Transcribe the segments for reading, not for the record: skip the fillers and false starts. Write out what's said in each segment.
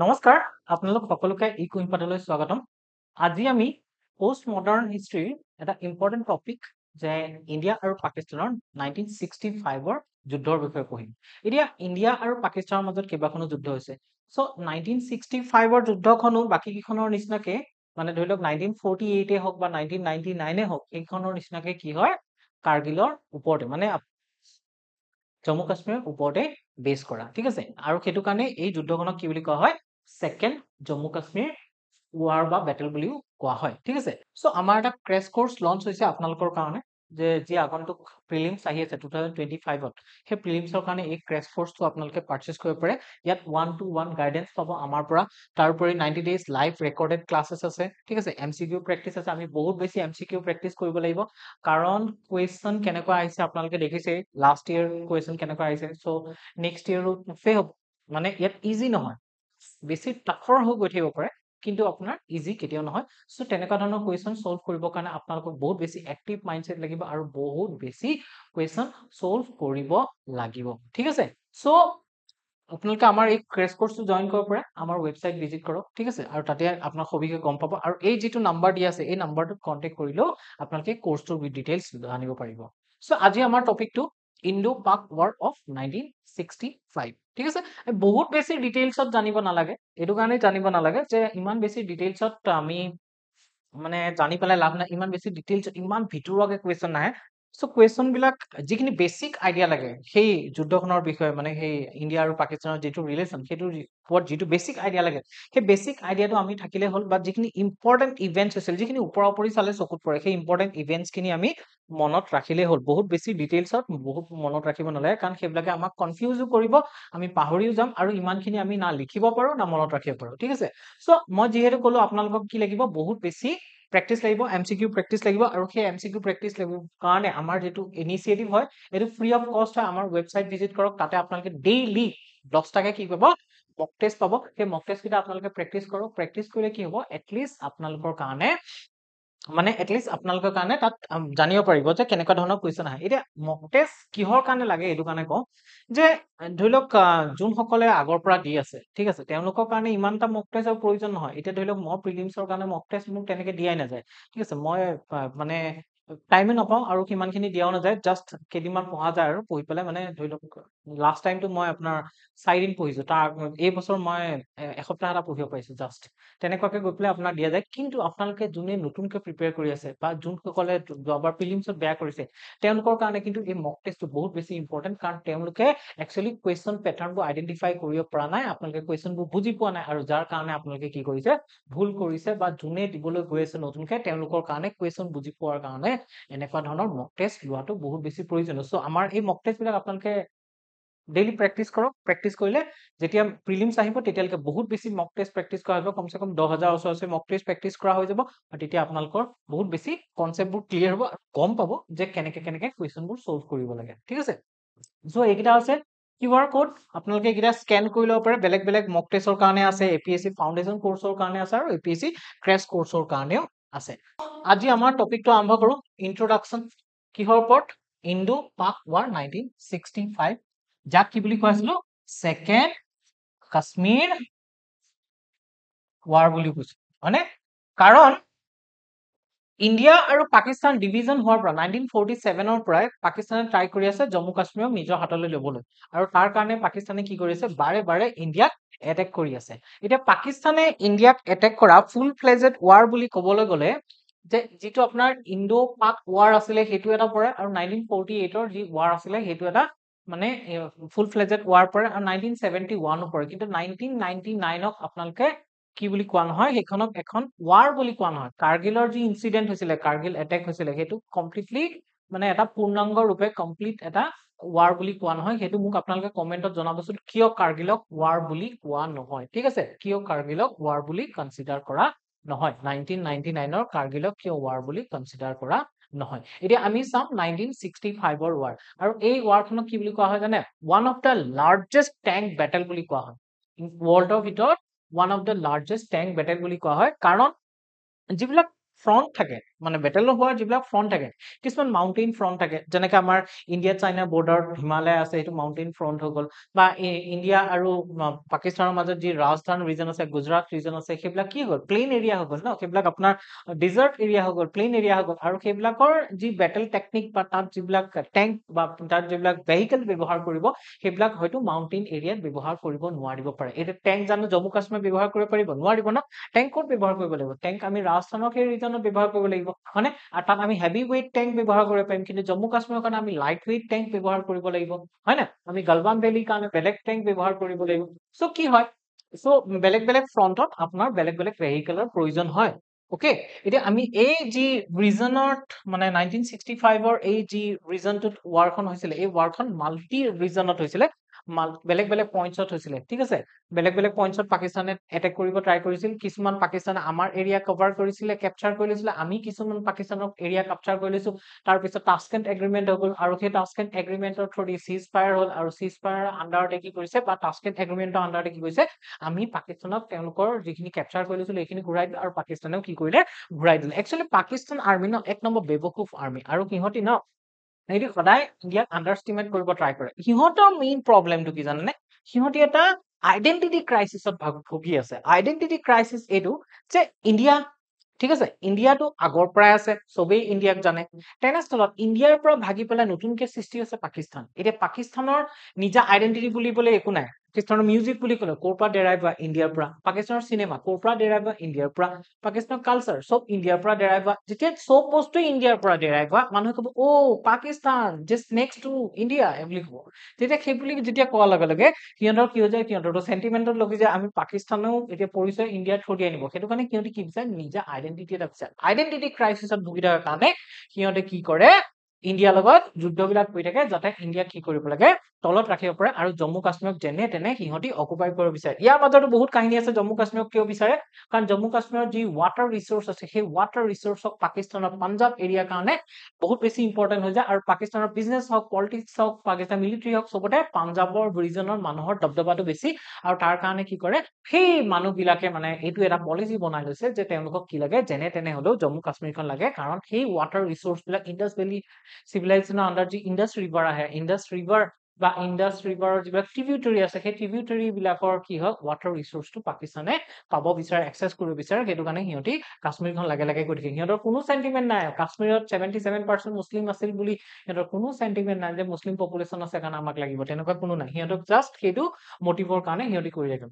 নমস্কাৰ আপোনালোক সকলোকে ই কুইনপাতলৈ স্বাগতম আজি আমি পোষ্ট মডাৰ্ণ হিষ্ট্ৰীৰ এটা ইম্পৰ্টেণ্ট টপিক যে ইণ্ডিয়া আৰু পাকিস্তানৰ 1965 যুদ্ধৰ বিষয়ে পঢ়িম এতিয়া ইণ্ডিয়া আৰু পাকিস্তানৰ মাজত কেইবাখনো যুদ্ধ হৈছে সো 1965 যুদ্ধখনো বাকি কিখনৰ নিচিনাকে মানে ধৰি লওক 1948 হওক বা 1999 হওক এইখনৰ নিচিনাকে কি হয় কাৰ্গিলৰ ওপৰতে মানে জম্মু কাশ্মীৰৰ ওপৰতে বেছ কৰা ঠিক আছে আৰু সেইটো কাৰণে এই যুদ্ধখনক কি বুলি কোৱা হয় সেকেন্ড জম্মু কাশ্মীৰ ওয়াৰ বা বেটেল বুলিও কোৱা হয় ঠিক আছে সো আমাৰ এটা ক্ৰেশ কোৰ্স লঞ্চ হৈছে আপোনালোকৰ কাৰণে যে যি আগন্তুক প্ৰিলিমছ আহি আছে 2025 সেই প্ৰিলিমছৰ কাৰণে এই ক্ৰেশ কোৰ্সটো আপোনালোকে পাৰচেজ কৰিব পাৰে ইয়াত 1-to-1 গাইডেন্স পাব আমাৰ পৰা তাৰোপৰি 90 ডেজ লাইভ ৰেকৰ্ডেড ক্লাसेस আছে ঠিক আছে এমসিকিউ প্ৰেক্টিস আছে আমি বহুত বেছি এমসিকিউ প্ৰেক্টিস কৰিব লাগিব কাৰণ কোৱেশ্চন কেনেকুৱা আহিছে আপোনালোকে দেখিছে লাষ্ট ইয়াৰ কোৱেশ্চন কেনেকুৱা আহিছে সো নেক্সট ইয়াৰো ফে হ'ব মানে ইয়াত ইজি নহয় বেছি টাফৰ হৈ গৈ থাকিব পাৰে কিন্তু আপোনাৰ ইজি কেতিয়াও নহয় সো তেনেকুৱা ধৰণৰ কোৱেশ্চন সলভ কৰিবৰ কাৰণে আপোনালোকক বহুত বেছি এক্টিভ মাইন্ডসেট লাগিব আৰু বহুত বেছি কোৱেশ্চন সলভ কৰিব লাগিব ঠিক আছে সো আপোনালোকে আমাৰ এই ক্ৰেশ কোৰ্সটো জয়েন কৰিব পাৰে আমাৰ ওয়েবসাইট ভিজিট কৰক ঠিক আছে আৰু তাতে আপোনাৰ সবিশেষ গম পাব আৰু এই যেটো নাম্বাৰ দিয়া আছে এই নাম্বাৰটোত কন্টাক্ট কৰিলেও আপোনালোকে কোৰ্সটোৰ ডিটেইলছ জানিব পাৰিব সো আজি আমাৰ টপিকটো ইণ্ডো পাক ওয়াৰ অফ 1965 ঠিক আছে বহুত বেছি ডিটেইলছত জানিব নালাগে এটো কাৰণে জানিব নালাগে যে ইমান বেছি ডিটেইলছত আমি মানে জানি পেলাই লাভ নাই ইমান বেছি ডিটেইলছ ইমান ভিতৰুৱাকে কোৱেশ্চন নাহে সো কোৱেশ্চন বিলাক যিখিনি বেসিক আইডিয়া লাগে সেই যুদ্ধখনৰ বিষয়ে মানে সেই ইণ্ডিয়া আৰু পাকিস্তানৰ যেটো ৰিলেশন সেইটো ওপৰত যেটো বেসিক আইডিয়া লাগে সেই বেসিক আইডিয়াটো আমি থাকিলে হল বা যিখিনি ইম্পৰ্টেন্ট ইভেন্টছ আছিল যিখিনি ওপৰাওপৰি চালে চকুত পৰে সেই ইম্পৰ্টেন্ট ইভেন্টছ খিনি আমি মনত ৰাখিলে হল বহুত বেছি ডিটেইলছত বহুত মনত ৰাখিব নালাগে কাৰণ সেইবিলাকে আমাক কনফিউজও কৰিব আমি পাহৰিও যাম আৰু ইমানখিনি আমি না লিখিব পাৰো না মনত ৰাখিব পাৰো ঠিক আছে সো মই যেহেতু কলো আপোনালোকক কি লাগিব বহুত বেছি প্ৰেক্টিস লাগিব এমসিকিউ প্ৰেক্টিস লাগিব আৰু সেই এমসিকিউ প্ৰেক্টিস লাগিব কাৰণে আমাৰ যেটো ইনিশিয়েটিভ হয় এটো ফ্ৰী অফ কষ্ট হয় আমাৰ ওয়েবসাইট ভিজিট কৰক তাতে আপোনালোকে ডেইলি 10 টাকা কি পাব মক টেষ্ট পাব সেই মক টেষ্ট কিটা আপোনালোকে প্ৰেক্টিস কৰক প্ৰেক্টিস কৰিলে কি হ'ব এটলিষ্ট আপোনালোকৰ কাৰণে মানে এটলিষ্ট আপোনালোকৰ কাৰণে তাত জানিব পাৰিব যে কেনেকুৱা ধৰণৰ কোৱেশ্চন আহে এতিয়া মক টেষ্ট কিহৰ কাৰণে লাগে এটো কাৰণে কওঁ যে ধৰি লওক যোন সকলে আগৰ পৰা দি আছে ঠিক আছে তেওঁলোকৰ কাৰণে ইমানটা মক টেষ্টৰ প্ৰয়োজন নহয় এতিয়া ধৰি লওক মই প্ৰিলিমছৰ কাৰণে মক টেষ্ট মোক তেনেকে দিয়াই নাযায় ঠিক আছে মই মানে টাইমে নাপাওঁ আৰু কিমানখিনি দিয়াও নাযায় জাস্ট কেদিনমান পঢ়া যায় আৰু পঢ়ি পেলাই মানে ধৰি লওক লাষ্ট টাইমটো মই আপোনাৰ 4 দিন পঢ়িছো তাৰ এই বছৰ মই এসপ্তাহ এটা পঢ়িব পাইছো জাস্ট তেনেকুৱাকে গৈ পেলাই আপোনাক দিয়া যায় কিন্তু আপোনালোকে যোনে নতুনকৈ প্ৰিপেয়াৰ কৰি আছে বা যোন সকলে যোৱাবাৰ প্ৰিলিমছত বেয়া কৰিছে তেওঁলোকৰ কাৰণে কিন্তু এই মক টেষ্টটো বহুত বেছি ইম্পৰ্টেন্ট কাৰণ তেওঁলোকে একচুয়ালি কোৱেশ্চন প্যাটাৰ্নবোৰ আইডেন্টিফাই কৰিব পৰা নাই আপোনালোকে কোৱেশ্চনবোৰ বুজি পোৱা নাই আৰু যাৰ কাৰণে আপোনালোকে কি কৰিছে ভুল কৰিছে বা যোনে দিবলৈ গৈ আছে নতুনকৈ তেওঁলোকৰ কাৰণে কোৱেশ্চন বুজি পোৱাৰ কাৰণে এনেকুৱা ধৰণৰ মক টেষ্ট লোৱাটো বহুত বেছি প্ৰয়োজনীয় সো আমাৰ এই মক টেষ্ট বিলাক আপোনালোকে ডেইলি প্ৰেক্টিস কৰক প্ৰেক্টিস কৰিলে যেতিয়া প্ৰিলিমছ আহিব তেতিয়ালৈকে বহুত বেছি মক টেষ্ট প্ৰেক্টিস কৰা হ'ব কমসে কম 10000 ওচৰছে মক টেষ্ট প্ৰেক্টিস কৰা হৈ যাব আৰু তেতিয়া আপোনালোকৰ বহুত বেছি কনসেপ্টবোৰ ক্লিয়াৰ হ'ব আৰু গম পাব যে কেনেকে কোৱেশ্চনবোৰ সলভ কৰিব লাগে ঠিক আছে সো এইকিটা আছে কিউআৰ কোড আপোনালোকে কিটা স্ক্যান কৰি লব পাৰে বেলেগ বেলেগ মক টেষ্টৰ কাৰণে আছে এপিএসসি ফাউন্ডেশন কোৰ্সৰ কাৰণে আছে আৰু এপিএসসি ক্ৰেশ কোৰ্সৰ কাৰণেও আছে আজি আমাৰ টপিকটো আৰম্ভ কৰো ইন্ট্ৰোডাকচন কিহৰ ওপৰত ইণ্ডো পাক ওয়াৰ 1965 যাক কি বুলি কৈছিলো সেকেন্ড কাশ্মীৰ ওয়াৰ বুলি কৈছো মানে কাৰণ ইণ্ডিয়া আৰু পাকিস্তান ডিভিজন হোৱাৰ পৰা 1947 ৰ পৰাই পাকিস্তানে ট্ৰাই কৰি আছে জম্মু কাশ্মীৰক নিজৰ হাতলৈ ল'বলৈ আৰু তাৰ কাৰণে পাকিস্তানে কি কৰি আছে বাৰে বাৰে ইণ্ডিয়াক এটেক কৰি আছে এতিয়া পাকিস্তানে ইণ্ডিয়াক এটেক কৰা ফুল ফ্লেজেড ওয়াৰ বুলি ক'বলৈ গ'লে যে যেটো আপোনাৰ ইণ্ডো পাক ওয়াৰ আছিলে হেতু এটা পৰে আৰু 1948 ৰ যি ওয়াৰ আছিলে হেতু এটা মানে ফুল ফ্লেজেড ওয়াৰ পৰে আৰু 1971 পৰে কিন্তু 1999 ক আপোনালোকে কি বুলি কোৱা নহয় হেখনক এখন ওয়াৰ বুলি কোৱা নহয় কাৰ্গিলৰ যি ইনসিডেন্ট হৈছিলে কাৰ্গিল এটেক হৈছিলে হেতু কমপ্লিটলি মানে এটা পূৰ্ণাংগ ৰূপে কমপ্লিট এটা ওয়াৰ বুলি কোৱা নহয় হেতু মোক আপোনালোকে কমেন্টত জনাবচোন কিয় কাৰ্গিলক ওয়াৰ বুলি কোৱা নহয় ঠিক আছে কিয় কাৰ্গিলক ওয়াৰ বুলি কনসিডাৰ কৰা নহয় 1999 ৰ কাৰ্গিলক কিয় ওয়াৰ বুলি কনসিডাৰ কৰা নহয় এতিয়া আমি চাম 1965 ৰ ওয়াৰ আৰু এই ওয়াৰখনক কি বুলি কোৱা হয় জানে one of the largest tank battle বুলি কোৱা হয় ওয়াৰ্ল্ডৰ ভিতৰত one of the largest tank battle বুলি কোৱা হয় কাৰণ যিবিলাক ফ্ৰন্ট থাকে মানে বেটেল হোৱাৰ যিবিলাক ফ্ৰণ্ট থাকে কিছুমান মাউণ্টেইন ফ্ৰণ্ট থাকে যেনেকে আমাৰ ইণ্ডিয়া চাইনা বৰ্ডাৰ হিমালয় আছে এইটো মাউণ্টেইন ফ্ৰণ্ট হৈ গ'ল বা ইণ্ডিয়া আৰু পাকিস্তানৰ মাজত যি ৰাজস্থান ৰিজন আছে গুজৰাট ৰিজন আছে সেইবিলাক কি হ'ল প্লেইন এৰিয়া হৈ গ'ল ন সেইবিলাক আপোনাৰ ডিজাৰ্ট এৰিয়া হৈ গ'ল প্লেইন এৰিয়া হৈ গ'ল আৰু সেইবিলাকৰ যি বেটেল টেকনিক বা তাত যিবিলাক টেংক বা তাত যিবিলাক ভেহিকেল ব্যৱহাৰ কৰিব সেইবিলাক হয়তো মাউণ্টেইন এৰিয়াত ব্যৱহাৰ কৰিব নোৱাৰিব পাৰে এতিয়া টেংক জানো জম্মু কাশ্মীৰ ব্যৱহাৰ কৰিব পাৰিব নোৱাৰিব ন টেংক ক'ত ব্যৱহাৰ কৰিব লাগিব টেংক আমি ৰাজস্থানৰ সেই ৰিজনত ব্যৱহাৰ কৰিব লাগিব হয়নে আৰু তাত আমি হেভি ৱেইট টেংক ব্যৱহাৰ কৰিব পাৰিম কিন্তু জম্মু কাশ্মীৰৰ কাৰণে আমি লাইট ৱেইট টেংক ব্যৱহাৰ কৰিব লাগিব হয় না আমি গালৱান ভেলীৰ কাৰণে বেলেগ টেংক ব্যৱহাৰ কৰিব লাগিব চ' কি হয় চ' বেলেগ বেলেগ ফ্ৰণ্টত আপোনাৰ বেলেগ বেলেগ ভেহিকেলৰ প্ৰয়োজন হয় ওকে এতিয়া আমি এই যি ৰিজনত মানে 1965ৰ এই যি ৰিজনটোত ৱাৰখন হৈছিলে এই ৱাৰখন মাল্টি ৰিজনত হৈছিলে বেলেগ বেলেগ পইণ্টছত হৈছিলে ঠিক আছে বেলেগ বেলেগ পইণ্টছত পাকিস্তানে এটেক কৰিব ট্ৰাই কৰিছিল কিছুমান পাকিস্তানে আমাৰ এৰিয়া কভাৰ কৰিছিলে কেপচাৰ কৰি লৈছিলে আমি কিছুমান পাকিস্তানৰ এৰিয়া কেপচাৰ কৰি লৈছো তাৰপিছত টাস্কেণ্ট এগ্ৰিমেণ্ট হৈ গ'ল আৰু সেই টাস্কেণ্ট এগ্ৰিমেণ্টৰ থ্ৰুদি চিজ ফায়াৰ হ'ল আৰু চিজ ফায়াৰ আণ্ডাৰতে কি কৰিছে বা টাস্কেণ্ট এগ্ৰিমেণ্টৰ আণ্ডাৰতে কি কৰিছে আমি পাকিস্তানক তেওঁলোকৰ যিখিনি কেপচাৰ কৰি লৈছিলো এইখিনি ঘূৰাই দিলো আৰু পাকিস্তানেও কি কৰিলে ঘূৰাই দিলে একচুৱেলি পাকিস্তান আৰ্মি ন এক নম্বৰ বেবকুফ আৰ্মি আৰু সিহঁতি ন সিহঁতি সদায় ইণ্ডিয়াক আণ্ডাৰষ্টিমেট কৰিব ট্ৰাই কৰে সিহঁতৰ মেইন প্ৰব্লেমটো কি জানেনে সিহঁতি এটা আইডেন্টিটি ক্ৰাইচিছত ভুগি আছে আইডেন্টিটি ক্ৰাইচিছ এইটো যে ইণ্ডিয়া ঠিক আছে ইণ্ডিয়াটো আগৰ পৰাই আছে চবেই ইণ্ডিয়াক জানে তেনেস্থলত ইণ্ডিয়াৰ পৰা ভাগি পেলাই নতুনকে সৃষ্টি হৈছে পাকিস্তান এতিয়া পাকিস্তানৰ নিজা আইডেন্টিটি বুলিবলৈ একো নাই পাকিস্তানৰ মিউজিক বুলি ক'লে ক'ৰ পৰা ডেৰাইভ হোৱা ইণ্ডিয়াৰ পৰা পাকিস্তানৰ চিনেমা ক'ৰ পৰা ডেৰাইভ হোৱা ইণ্ডিয়াৰ পৰা পাকিস্তানৰ কালচাৰ চব ইণ্ডিয়াৰ পৰা ডেৰাইভ হোৱা যেতিয়া চব বস্তুৱে ইণ্ডিয়াৰ পৰা ডেৰাইভ হোৱা মানুহে ক'ব অ Pakistan just next to India বুলি ক'ব তেতিয়া সেই বুলি যেতিয়া কোৱাৰ লগে লগে সিহঁতৰ কি হৈ যায় সিহঁতৰটো চেণ্টিমেণ্টত লগি যায় আমি পাকিস্তানেও এতিয়া পৰিচয় ইণ্ডিয়াত থৈ আনিব সেইটো কাৰণে সিহঁতে কি বিচাৰে নিজা আইডেন্টিটি এটা বিচাৰে আইডেন্টিটি ক্ৰাইচিছত ভুগি থকাৰ কাৰণে সিহঁতে কি কৰে ইণ্ডিয়াৰ লগত যুদ্ধবিলাক কৰি থাকে যাতে ইণ্ডিয়াক কি কৰিব লাগে তলত ৰাখিব পাৰে আৰু জম্মু কাশ্মীৰক যেনে তেনে সিহঁতি অকুপাই কৰিব বিচাৰে ইয়াৰ মাজতো বহুত কাহিনী আছে জম্মু কাশ্মীৰক কিয় বিচাৰে কাৰণ জম্মু কাশ্মীৰৰ যি ৱাটাৰ ৰিচোৰ্চ আছে সেই ৱাটাৰ ৰিচোৰ্চক পাকিস্তানৰ পাঞ্জাব এৰিয়াৰ কাৰণে বহুত বেছি ইম্পৰ্টেণ্ট হৈ যায় আৰু পাকিস্তানৰ বিজনেছ হওক পলিটিক্স হওক পাকিস্তান মিলিটাৰী হওক চবতে পাঞ্জাবৰ ৰিজনৰ মানুহৰ দবদবাটো বেছি আৰু তাৰ কাৰণে কি কৰে সেই মানুহবিলাকে মানে এইটো এটা পলিচি বনাই লৈছে যে তেওঁলোকক কি লাগে যেনে তেনে হলেও জম্মু কাশ্মীৰখন লাগে কাৰণ সেই ৱাটাৰ ৰিচোৰ্চ বিলাক Indus valley civilization under the Indus River আহে Indus River বা Indus River যিবিলাক ট্ৰিবিউটাৰী আছে সেই ট্ৰিবিউটাৰী বিলাকৰ কি হয় ৱাটাৰ ৰিচোৰ্চটো পাকিস্তানে পাব বিচাৰে এক্সেছ কৰিব বিচাৰে সেইটো কাৰণে সিহঁতি কাশ্মীৰখন লাগে লাগে কৰি থাকে সিহঁতৰ কোনো চেণ্টিমেণ্ট নাই কাশ্মীৰত 77% মুছলিম আছিল বুলি সিহঁতৰ কোনো চেণ্টিমেণ্ট নাই যে মুছলিম পপুলেশ্যন আছে কাৰণে আমাক লাগিব তেনেকুৱা কোনো নাই সিহঁতক জাষ্ট সেইটো মটিভৰ কাৰণে সিহঁতি কৰি থাকে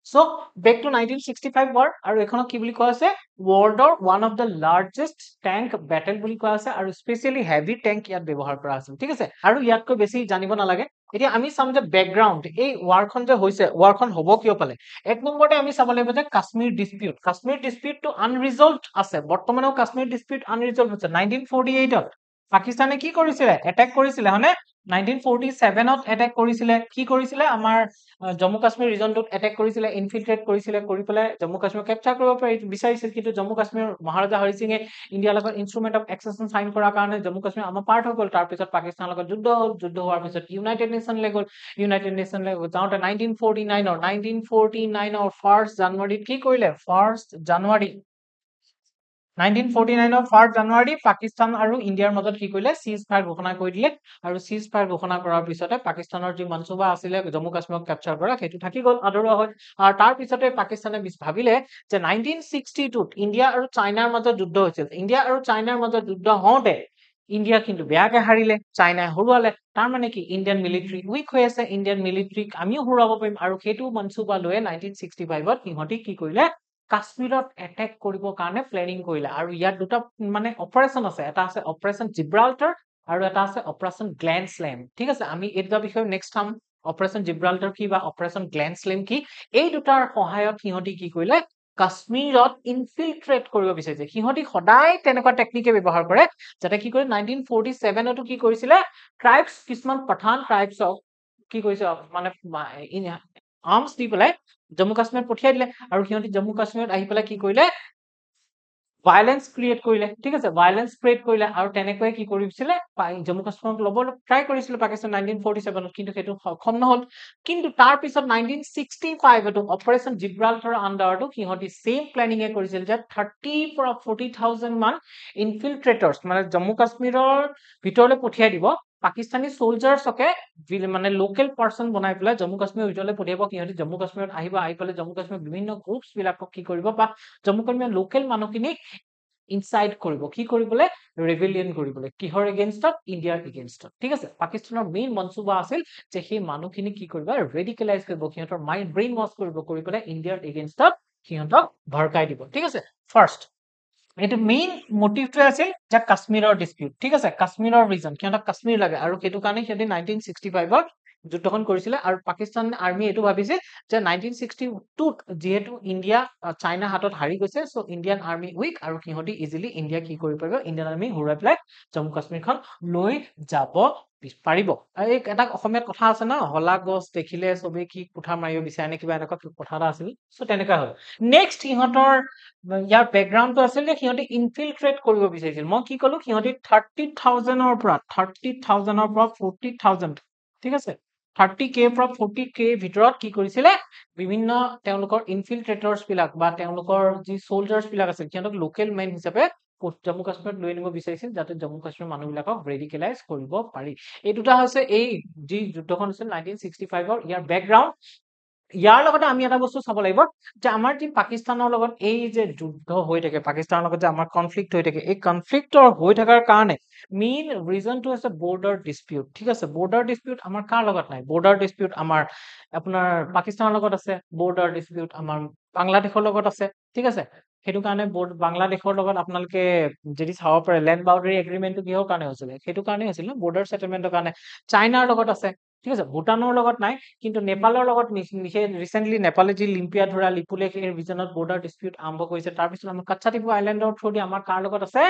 So back to 1965 war আৰু এখনক কি বুলি কোৱা আছে worldৰ one of the largest tank battle বুলি কোৱা আছে আৰু স্পেশালি হেভি ট্যাঙ্ক ইয়াত ব্যৱহাৰ কৰা আছে ঠিক আছে আৰু ইয়াতকৈ বেছি জানিব নালাগে এতিয়া আমি চাম যে ব্যাকগ্ৰাউণ্ড এই ওয়াৰখন যে হৈছে ওয়াৰখন হ'ব কিয় পালে এক নম্বৰতে আমি চাব লাগিব যে কাশ্মীৰ ডিসপিউটটো আনৰিজলভড আছে বৰ্তমানেও কাশ্মীৰ ডিসপিউট আনৰিজলভড আছে 1948ত পাকিস্তানে কি কৰিছিলে এটেক কৰিছিলে হয়নে 1947ত এটেক কৰিছিলে কি কৰিছিলে আমাৰ জম্মু কাশ্মীৰ ৰিজনটোত এটেক কৰিছিলে ইনফিল্ট্ৰেট কৰিছিলে কৰি পেলাই জম্মু কাশ্মীৰ কেপচাৰ কৰিব বিচাৰিছিল কিন্তু জম্মু কাশ্মীৰ মহাৰাজা হৰি সিঙে ইণ্ডিয়াৰ লগত ইনষ্ট্ৰুমেণ্ট অফ এক্সেছন সাইন কৰাৰ কাৰণে জম্মু কাশ্মীৰ আমাৰ পাৰ্ট হৈ গ'ল তাৰপিছত পাকিস্তানৰ লগত যুদ্ধ হ'ল যুদ্ধ হোৱাৰ পিছত ইউনাইটেড নেশ্যনলৈ গ'ল ইউনাইটেড নেশ্যনলৈ যাওঁতে 1949ৰ 1 জানুৱাৰীত কি কৰিলে 1 জানুৱাৰী 1 জানুৱাৰী পাকিস্তান আৰু ইণ্ডিয়াৰ মাজত কি কৰিলে চিজ ফায়াৰ ঘোষণা কৰি দিলে আৰু চিজ ফায়াৰ ঘোষণা কৰাৰ পিছতে পাকিস্তানৰ যি মনসুবা আছিলে জম্মু কাশ্মীৰক কেপচাৰ কৰা সেইটো থাকি গ'ল আদৰুৱা হয় আৰু তাৰ পিছতে পাকিস্তানে ভাবিলে যে 1962ত ইণ্ডিয়া আৰু চাইনাৰ মাজত যুদ্ধ হৈছিল ইণ্ডিয়া আৰু চাইনাৰ মাজত যুদ্ধ হওঁতে ইণ্ডিয়া কিন্তু বেয়াকে হাৰিলে চাইনাই হৰুৱালে তাৰ মানে কি ইণ্ডিয়ান মিলিটাৰী উইক হৈ আছে ইণ্ডিয়ান মিলিটাৰীক আমিও হৰুৱাব পাৰিম আৰু সেইটো মনসুবা লৈ 1965ত সিহঁতি কি কৰিলে কাশ্মীৰত এটেক কৰিবৰ কাৰণে প্লেনিং কৰিলে আৰু ইয়াত দুটা মানে অপাৰেচন আছে এটা আছে অপাৰেচন জিব্ৰাল্টাৰ আৰু এটা আছে অপাৰেচন গ্লেন স্লেম ঠিক আছে আমি এই দুটা বিষয়ে নেক্সট চাম অপাৰেচন জিব্ৰাল্টাৰ কি বা অপাৰেচন গ্লেন স্লেম কি এই দুটাৰ সহায়ত সিহঁতি কি কৰিলে কাশ্মীৰত ইনফিল্ট্ৰেট কৰিব বিচাৰিছে সিহঁতি সদায় তেনেকুৱা টেকনিকে ব্যৱহাৰ কৰে যাতে কি কৰে 1947তো কি কৰিছিলে ট্ৰাইবছ কিছুমান পঠান ট্ৰাইবছক কি কৰিছে মানে আৰ্মছ দি পেলাই জম্মু কাশ্মীৰত পঠিয়াই দিলে আৰু সিহঁতি জম্মু কাশ্মীৰত আহি পেলাই কি কৰিলে ভাইলেন্স ক্ৰিয়েট কৰিলে ঠিক আছে ভাইলেন্স ক্ৰিয়েট কৰিলে আৰু তেনেকৈ কি কৰিছিলে জম্মু কাশ্মীৰক ল'ব ট্ৰাই কৰিছিলে পাকিস্তান 1947 কিন্তু সেইটো সক্ষম নহল কিন্তু তাৰ পিছত 1965 এটো অপাৰেচন জিব্ৰাল্টাৰ আন্ডাৰটো সিহঁতি সেম প্লেনিং এ কৰিছিল যে 30 পৰা 40,000 মান ইনফিলট্ৰেটৰ্স মানে জম্মু কাশ্মীৰৰ ভিতৰলৈ পঠিয়াই দিব পাকিস্তানী সোলজাৰ্সকে মানে লোকেল পাৰ্সন বনাই পেলাই জম্মু কাশ্মীৰৰ ভিতৰলৈ পঠিয়াব সিহঁতি জম্মু কাশ্মীৰত আহিব আহি পেলাই জম্মু কাশ্মীৰৰ বিভিন্ন গ্ৰুপছ বিলাকক কি কৰিব বা জম্মু কাশ্মীৰৰ লোকেল মানুহখিনিক ইনসাইড কৰিব কি কৰিবলৈ ৰেবেলিয়ন কৰিবলৈ কিহৰ এগেইনষ্টত ইণ্ডিয়াৰ এগেইনষ্টত ঠিক আছে পাকিস্তানৰ মেইন মনসুবা আছিল যে সেই মানুহখিনি কি কৰিব ৰেডিকেলাইজ কৰিব সিহঁতৰ মাইন্ড ব্ৰেইন ওয়াশ কৰিব কৰি পেলাই ইণ্ডিয়াৰ এগেইনষ্টত সিহঁতক ভৰকাই দিব ঠিক আছে ফাৰ্স্ট এটো মেইন মোটিভটো আছিল যে কাশ্মীৰৰ ডিসপিউট ঠিক আছে কাশ্মীৰৰ ৰিজন কিয়নো কাশ্মীৰ লাগে আৰু সেইটো কাৰণে সিহঁতে 1965 যুদ্ধখন কৰিছিলে আৰু পাকিস্তান আৰ্মি এটো ভাবিছিল যে 1962 যেহেতু ইন্ডিয়া চাইনা হাতত হাৰি গৈছে সো ইন্ডিয়ান আৰ্মি উইক আৰু সিহঁতি ইজিলি ইন্ডিয়া কি কৰি পাৰিব ইন্ডিয়ান আৰ্মি হুৰাই পেলাই জম্মু কাশ্মীৰখন লৈ যাব পাৰিব আৰু এটা অসমীয়াত কথা আছে না হলা গছ দেখিলে সবে কি কুঠা মাৰিব বিচাৰে নে কিবা এনেকুৱা কথা এটা আছিল সো তেনেকা হয় নেক্সট সিহঁতৰ ইয়াৰ বেকগ্ৰাউণ্ডটো আছিল যে সিহঁতি ইনফিলট্ৰেট কৰিব বিচাৰিছিল মই কি কলো সিহঁতি 30,000 ৰ পৰা 40,000 ঠিক আছে 30K পৰা 40K ভিতৰত কি কৰিছিলে বিভিন্ন তেওঁলোকৰ ইনফিলট্ৰেটৰ্স বিলাক বা তেওঁলোকৰ যি সোলজাৰ্স বিলাক আছিল সিহঁতক লোকেল মেন হিচাপে জম্মু কাশ্মীৰত লৈ নিব বিচাৰিছিল যাতে জম্মু কাশ্মীৰৰ মানুহবিলাকক ৰেডিকেলাইজ কৰিব পাৰি এই দুটা হৈছে এই যি যুদ্ধখন আছিল 1965 ইয়াৰ বেকগ্ৰাউণ্ড ইয়াৰ লগতে আমি এটা বস্তু চাব লাগিব যে আমাৰ যি পাকিস্তানৰ লগত এই যে যুদ্ধ হৈ থাকে পাকিস্তানৰ লগত যে আমাৰ কনফ্লিক্ট হৈ থাকে এই কনফ্লিক্টৰ হৈ থকাৰ কাৰণে মেইন ৰিজনটো আছে বৰ্ডাৰ ডিসপিউট ঠিক আছে বৰ্ডাৰ ডিসপিউট আমাৰ কাৰ লগত নাই বৰ্ডাৰ ডিসপিউট আমাৰ আপোনাৰ পাকিস্তানৰ লগত আছে বৰ্ডাৰ ডিসপিউট আমাৰ বাংলাদেশৰ লগত আছে ঠিক আছে সেইটো কাৰণে বাংলাদেশৰ লগত আপোনালোকে যদি চাব পাৰে ল্যান্ড বাউন্ডাৰী এগ্ৰিমেন্টটো কিহৰ কাৰণে হৈছিল সেইটো কাৰণে হৈছিল বৰ্ডাৰ সেটেলমেন্টৰ কাৰণে চাইনাৰ লগত আছে ঠিক আছে ভুটানৰ লগত নাই কিন্তু নেপালৰ লগত ৰিসেন্টলি নেপালে যি লিম্পিয়া ধৰা লিপুলেখ এই ৰিজনত বৰ্ডাৰ ডিসপিউট আৰম্ভ কৰিছে তাৰ পিছত আমাৰ কাচ্চাটিপু আইল্যান্ডৰ থ্ৰুদি আমাৰ কাৰ লগত আছে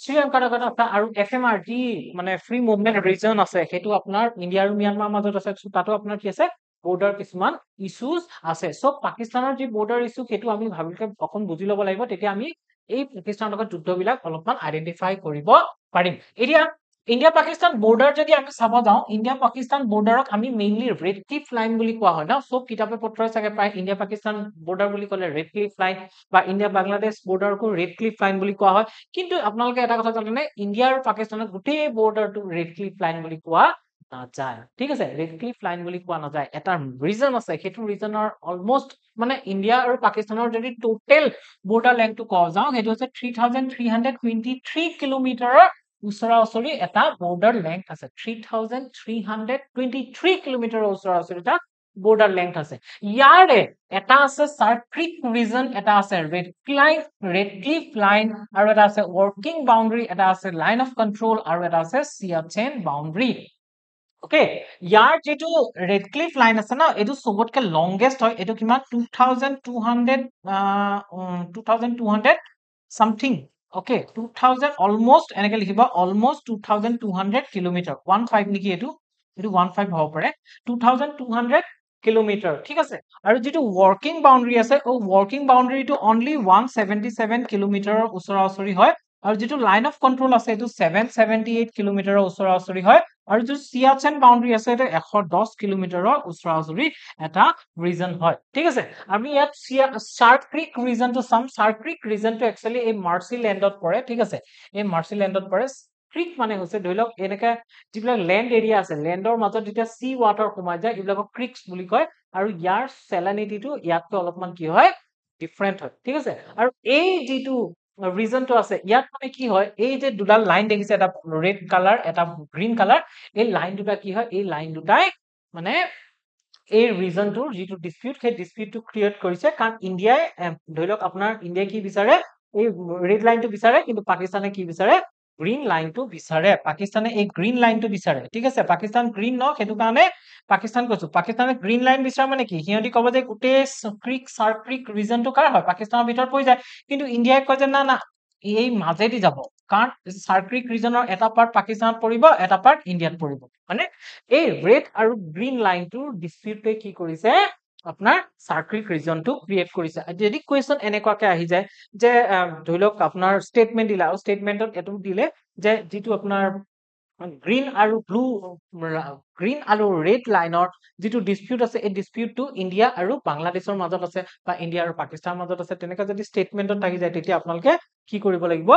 শ্ৰীলংকাৰ লগত আছে আৰু এফএমআৰ যি মানে ফ্ৰী মুভমেন্ট ৰিজন আছে সেইটো আপোনাৰ ইণ্ডিয়া আৰু ম্যানমাৰ মাজত আছে তাতো আপোনাৰ কি আছে বৰ্ডাৰ কিছুমান ইস্যুজ আছে সো পাকিস্তানৰ যি বৰ্ডাৰ ইস্যু সেইটো আমি ভালকৈ অকন বুজি ল'ব লাগিব তেতিয়া আমি এই পাকিস্তানৰ লগত যুদ্ধবিলাক অলপমান আইডেন্টিফাই কৰিব পাৰিম এতিয়া ইন্ডিয়া পাকিস্তান বৰ্ডাৰ যদি আমি চাব যাওঁ ইন্ডিয়া পাকিস্তান বৰ্ডাৰক আমি মেইনলি ৰেড ক্লিফ লাইন বুলি কোৱা হয় না সব কিতাপে পত্ৰই চাগে পায় ইন্ডিয়া পাকিস্তান বৰ্ডাৰ বুলি ক'লে ৰেড ক্লিফ লাইন বা ইন্ডিয়া বাংলাদেশ বৰ্ডাৰকো ৰেড ক্লিফ লাইন বুলি কোৱা হয় কিন্তু আপোনালোকে এটা কথা জানেনে ইন্ডিয়া আৰু পাকিস্তানৰ গোটেই বৰ্ডাৰটো ৰেড ক্লিফ লাইন বুলি কোৱা নাযায় ঠিক আছে ৰেড ক্লিফ লাইন বুলি কোৱা নাযায় এটা ৰিজন আছে সেইটো ৰিজনৰ অলমোস্ট মানে ইন্ডিয়া আৰু পাকিস্তানৰ যদি টোটেল বৰ্ডাৰ লেংথটো কোৱা যাওঁ সেইটো হৈছে 3,323 কিলোমিটাৰৰ ওচৰা ওচৰি এটা বৰ্ডাৰ লেংথ আছে 3,323 কিলোমিটাৰৰ ওচৰা ওচৰি এটা বৰ্ডাৰ লেংথ আছে ইয়াৰে এটা আছে সাৰ্ক্ৰিক ৰিজন এটা আছে ৰেড ক্লিফ লাইন আৰু এটা আছে ৱৰ্কিং বাউণ্ডাৰী এটা আছে লাইন অফ কন্ট্ৰোল আৰু এটা আছে সিয়াচেন বাউণ্ডাৰী ওকে ইয়াৰ যেটো ৰেড ক্লিফ লাইন আছে না এটো সবতকে লংগেষ্ট হয় এটো কিমান 2,200 something okay 2000 almost এনেকে লিখিবা almost 2200 কিলোমিটাৰ 15 নেকি এটো 15 হ'ব পাৰে 2200 কিলোমিটাৰ ঠিক আছে আৰু যেটো ৱৰ্কিং বাউণ্ডাৰী আছে ও ৱৰ্কিং বাউণ্ডাৰীটো only 177 কিলোমিটাৰৰ ওচৰা ওচৰি হয় আৰু যেটো লাইন অফ কন্ট্ৰোল আছে এটো 778 কিলোমিটাৰৰ ওচৰা ওচৰি হয় আৰু যেটো সিয়াচেন বাউণ্ডাৰী আছে এটো 110 কিলোমিটাৰৰ ওচৰা ওচৰি এটা ৰিজন হয় ঠিক আছে আমি ইয়াত সাৰ্ক্ৰিক ৰিজনটো চাম সাৰ্ক্ৰিক ৰিজনটো একচুয়ালি এই মাৰ্সি ল্যান্ডত পৰে ঠিক আছে এই মাৰ্সি ল্যান্ডত পৰে ক্ৰিক মানে হৈছে ধৰিলক এনেকা যিবিলাক ল্যান্ড এৰিয়া আছে ল্যান্ডৰ মাজত যেতিয়া সি ওয়াটাৰ সোমাই যায় এইবিলাকক ক্ৰিক্স বুলি কয় আৰু ইয়াৰ সেলানিটিটো ইয়াতকৈ অলপমান কি হয় ডিফাৰেন্ট হয় ঠিক আছে আৰু এই যেটো ৰিজনটো আছে ইয়াত মানে কি হয় এই যে দুডাল লাইন দেখিছে এটা ৰেড কালাৰ এটা গ্ৰীন কালাৰ এই লাইন দুটা কি হয় এই লাইন দুটাই মানে এই ৰিজনটো যেটো ডিসপিউট সেই ডিসপিউটটো ক্ৰিয়েট কৰিছে কাৰণ ইন্ডিয়াই ধৰিলক আপোনাৰ ইন্ডিয়াই কি বিচাৰে এই ৰেড লাইনটো বিচাৰে কিন্তু পাকিস্তানে কি বিচাৰে গ্ৰীন লাইনটো বিচাৰে পাকিস্তানে এই গ্ৰীন লাইনটো বিচাৰে ঠিক আছে পাকিস্তান গ্ৰীন ন সেইটো কাৰণে পাকিস্তান কৈছো পাকিস্তানে গ্ৰীন লাইন বিচাৰে মানে কি সিহঁতি কব যে গোটেই সাৰ্ক্ৰিক ৰিজনটো কাৰ হয় পাকিস্তানৰ ভিতৰত পৰি যায় কিন্তু ইন্ডিয়াই কয় যে না না এই মাজেদি যাব কাৰণ সাৰ্ক্ৰিক ৰিজনৰ এটা পাৰ্ট পাকিস্তানত পৰিব এটা পাৰ্ট ইন্ডিয়াত পৰিব মানে এই ৰেড আৰু গ্ৰীন লাইনটো ডিসপিউটে কি কৰিছে আপোনাৰ সাৰ্কিক ৰিজনটো ক্ৰিয়েট কৰিছে যদি কোৱেশ্চন এনেকুৱাকে আহি যায় যে ধৰি লওক আপোনাৰ ষ্টেটমেন্ট দিলা আৰু ষ্টেটমেন্টত এটো দিলে যে যিটো আপোনাৰ গ্ৰীণ আৰু ব্লু গ্ৰীণ আৰু ৰেড লাইনৰ যিটো ডিসপিউট আছে এই ডিসপিউটটো ইণ্ডিয়া আৰু বাংলাদেশৰ মাজত আছে বা ইণ্ডিয়া আৰু পাকিস্তানৰ মাজত আছে তেনেকা যদি ষ্টেটমেন্টত থাকি যায় তেতিয়া আপোনালোকে কি কৰিব লাগিব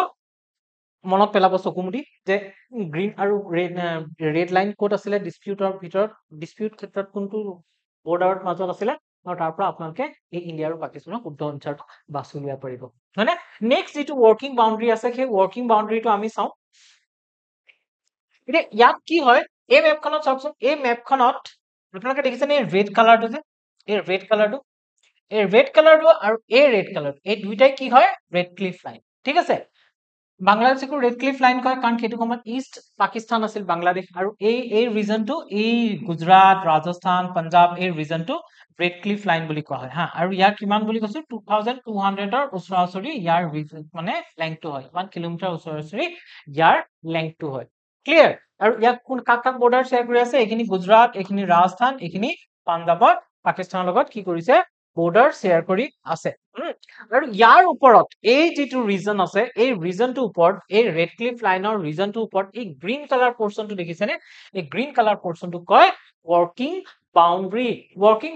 মনত পেলাব চকুমুদি যে গ্ৰীণ আৰু ৰেড লাইন ক'ত আছিলে ডিসপিউটৰ ভিতৰত ডিসপিউট ক্ষেত্ৰত কোনটো বৰ্ডাৰৰ মাজত আছিলে আৰু তাৰ পৰা আপোনালোকে এই ইণ্ডিয়া আৰু পাকিস্তানৰ শুদ্ধ আনসাৰটো বাছি উলিয়াব পাৰিব হয়নে নেক্সট যিটো ৱৰ্কিং বাউণ্ডাৰী আছে সেই ৱৰ্কিং বাউণ্ডাৰীটো আমি চাওঁ এতিয়া ইয়াত কি হয় এই মেপখনত চাওকচোন এই মেপখনত আপোনালোকে দেখিছেনে এই ৰেড কালাৰটো যে এই ৰেড কালাৰটো এই ৰেড কালাৰটো আৰু এই ৰেড কালাৰটো এই দুইটাই কি হয় ৰেড ক্লিফ লাইন ঠিক আছে বাংলাদেশকো ৰেড ক্লিফ লাইন কয় কাৰণ সেইটো সময়ত ইষ্ট পাকিস্তান আছিল বাংলাদেশ আৰু এই ৰিজনটো এই গুজৰাট ৰাজস্থান পাঞ্জাব এই ৰিজনটো ৰেড ক্লিফ লাইন বুলি কোৱা হয় হা আৰু ইয়াৰ কিমান বুলি কৈছো 2200 ওচৰা-ওচৰি ইয়াৰ মানে লেংথটো হয় 1 কিলোমিটাৰ ওচৰা-ওচৰি ইয়াৰ লেংথটো হয় ক্লিয়াৰ আৰু ইয়াক কোন কাক কাক বৰ্ডাৰ শেয়াৰ কৰি আছে এইখিনি গুজৰাট এইখিনি ৰাজস্থান এইখিনি পাঞ্জাবত পাকিস্তানৰ লগত কি কৰিছে বৰ্ডাৰ শেয়াৰ কৰি আছে আৰু ইয়াৰ ওপৰত এই যিটো ৰিজন আছে এই ৰিজনটোৰ ওপৰত এই ৰেড ক্লিফ লাইনৰ ৰিজনটোৰ ওপৰত এই গ্ৰীণ কালাৰ পোৰ্শনটো দেখিছেনে এই গ্ৰীণ কালাৰ পোৰ্শনটো কয় ৱৰ্কিং